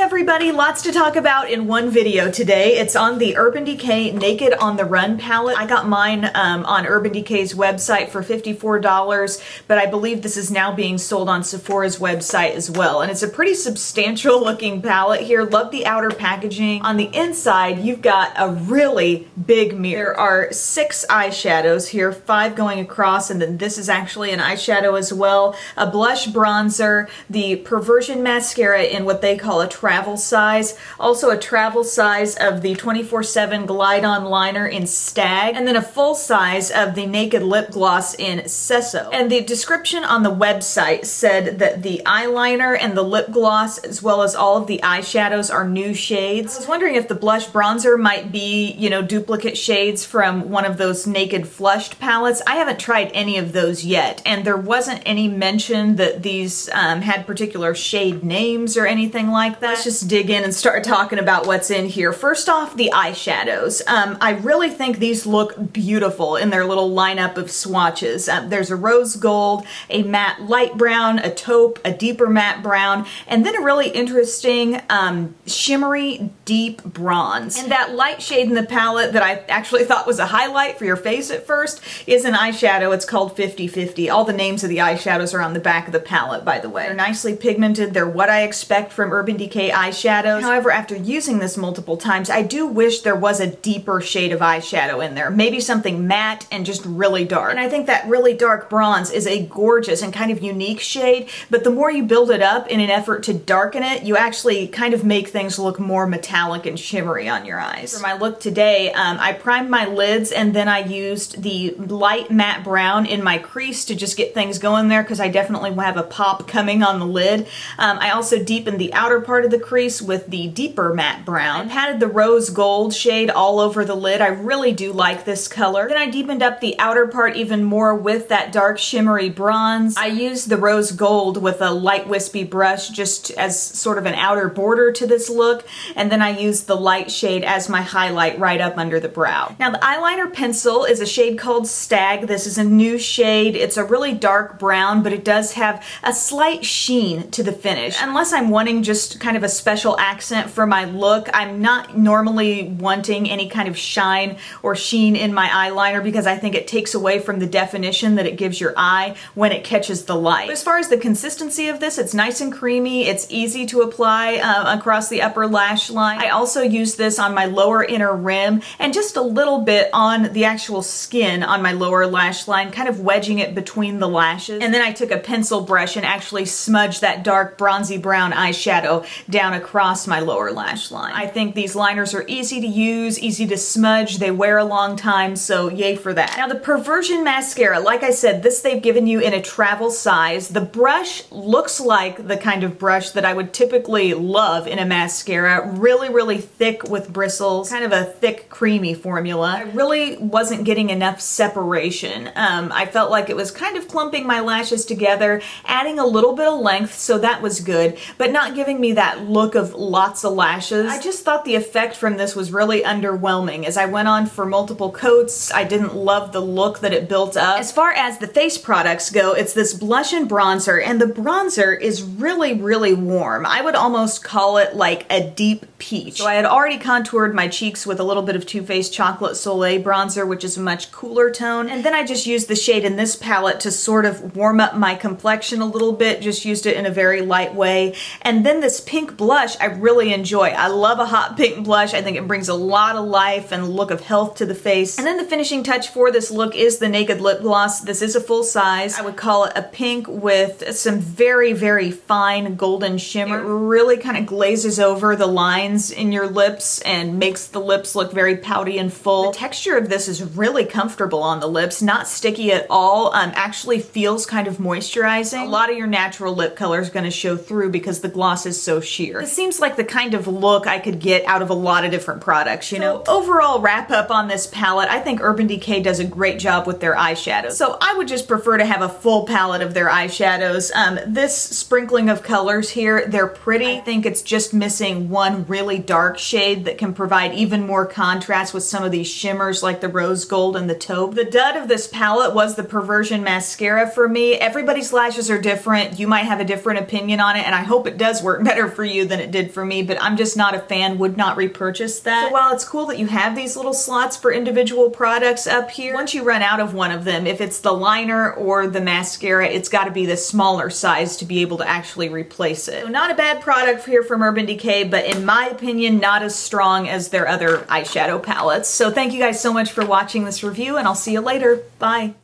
everybody, lots to talk about in one video today. It's on the Urban Decay Naked on the Run palette. I got mine on Urban Decay's website for $54, but I believe this is now being sold on Sephora's website as well. And it's a pretty substantial looking palette here. Love the outer packaging. On the inside, you've got a really big mirror. There are 6 eyeshadows here, 5 going across, and then this is actually an eyeshadow as well. A blush bronzer, the Perversion Mascara in what they call a travel size, also a travel size of the 24/7 Glide On Liner in Stag, and then a full size of the Naked Lip Gloss in Sesso. And the description on the website said that the eyeliner and the lip gloss, as well as all of the eyeshadows, are new shades. I was wondering if the blush bronzer might be, you know, duplicate shades from one of those Naked Flushed palettes. I haven't tried any of those yet, and there wasn't any mention that these had particular shade names or anything like that. Let's just dig in and start talking about what's in here. First off, the eyeshadows. I really think these look beautiful in their little lineup of swatches. There's a rose gold, a matte light brown, a taupe, a deeper matte brown, and then a really interesting shimmery deep bronze. And that light shade in the palette that I actually thought was a highlight for your face at first is an eyeshadow. It's called 50/50. All the names of the eyeshadows are on the back of the palette, by the way. They're nicely pigmented. They're what I expect from Urban Decay eyeshadows. However, after using this multiple times, I do wish there was a deeper shade of eyeshadow in there. Maybe something matte and just really dark. And I think that really dark bronze is a gorgeous and kind of unique shade, but the more you build it up in an effort to darken it, you actually kind of make things look more metallic and shimmery on your eyes. For my look today, I primed my lids and then I used the light matte brown in my crease to just get things going there because I definitely have a pop coming on the lid. I also deepened the outer part of the crease with the deeper matte brown. I patted the rose gold shade all over the lid. I really do like this color. Then I deepened up the outer part even more with that dark shimmery bronze. I used the rose gold with a light wispy brush just as sort of an outer border to this look, and then I used the light shade as my highlight right up under the brow. Now the eyeliner pencil is a shade called Stag. This is a new shade. It's a really dark brown, but it does have a slight sheen to the finish. Unless I'm wanting just kind of a special accent for my look, I'm not normally wanting any kind of shine or sheen in my eyeliner because I think it takes away from the definition that it gives your eye when it catches the light. But as far as the consistency of this, it's nice and creamy. It's easy to apply across the upper lash line. I also use this on my lower inner rim and just a little bit on the actual skin on my lower lash line, kind of wedging it between the lashes. And then I took a pencil brush and actually smudged that dark bronzy brown eyeshadow down across my lower lash line. I think these liners are easy to use, easy to smudge, they wear a long time, so yay for that. Now the Perversion Mascara, like I said, this they've given you in a travel size. The brush looks like the kind of brush that I would typically love in a mascara. Really, really thick with bristles, kind of a thick, creamy formula. I really wasn't getting enough separation. I felt like it was kind of clumping my lashes together, adding a little bit of length, so that was good, but not giving me that look of lots of lashes. I just thought the effect from this was really underwhelming. As I went on for multiple coats, I didn't love the look that it built up. As far as the face products go, it's this blush and bronzer, and the bronzer is really, really warm. I would almost call it like a deep peach. So I had already contoured my cheeks with a little bit of Too Faced Chocolate Soleil bronzer, which is a much cooler tone, and then I just used the shade in this palette to sort of warm up my complexion a little bit, just used it in a very light way. And then this pink blush I really enjoy. I love a hot pink blush. I think it brings a lot of life and look of health to the face. And then the finishing touch for this look is the Naked Lip Gloss. This is a full size. I would call it a pink with some very, very fine golden shimmer. It really kind of glazes over the lines in your lips and makes the lips look very pouty and full. The texture of this is really comfortable on the lips, not sticky at all, actually feels kind of moisturizing. A lot of your natural lip color is going to show through because the gloss is so sheer. This seems like the kind of look I could get out of a lot of different products, you know? Overall wrap up on this palette, I think Urban Decay does a great job with their eyeshadows. So I would just prefer to have a full palette of their eyeshadows. This sprinkling of colors here, they're pretty. I think it's just missing one really dark shade that can provide even more contrast with some of these shimmers like the rose gold and the taupe. The dud of this palette was the Perversion Mascara for me. Everybody's lashes are different. You might have a different opinion on it, and I hope it does work better for you. you than it did for me, but I'm just not a fan, would not repurchase that. So while it's cool that you have these little slots for individual products up here, once you run out of one of them, if it's the liner or the mascara, it's got to be the smaller size to be able to actually replace it. So not a bad product here from Urban Decay, but in my opinion, not as strong as their other eyeshadow palettes. So thank you guys so much for watching this review, and I'll see you later. Bye.